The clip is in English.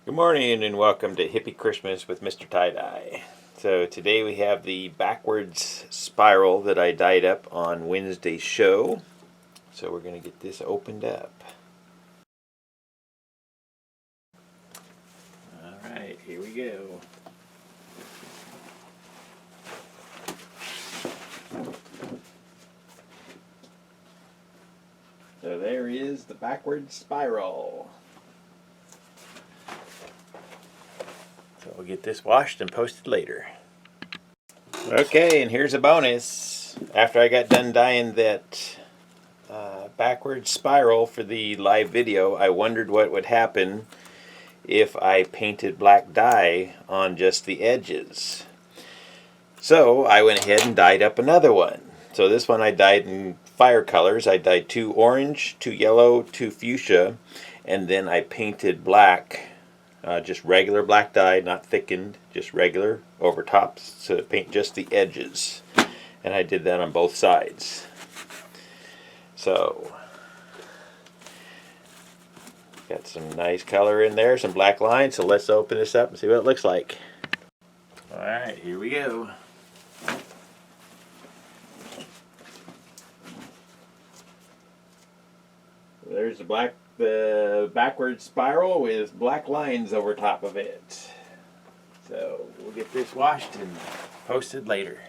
Good morning and welcome to Hippie Christmas with MrTieDye. So today we have the backwards spiral that I dyed up on Wednesday's show. So we're going to get this opened up. Alright, here we go. So there is the backwards spiral. So we'll get this washed and posted later. Okay, and here's a bonus. After I got done dyeing that backwards spiral for the live video, I wondered what would happen if I painted black dye on just the edges. So I went ahead and dyed up another one. So this one I dyed in fire colors. I dyed 2 orange, 2 yellow, 2 fuchsia, and then I painted black. Just regular black dye, not thickened, just regular over top to paint just the edges. And I did that on both sides. So, got some nice color in there, some black lines, so let's open this up and see what it looks like. Alright, here we go. There's the backwards spiral with black lines over top of it. So we'll get this washed and posted later.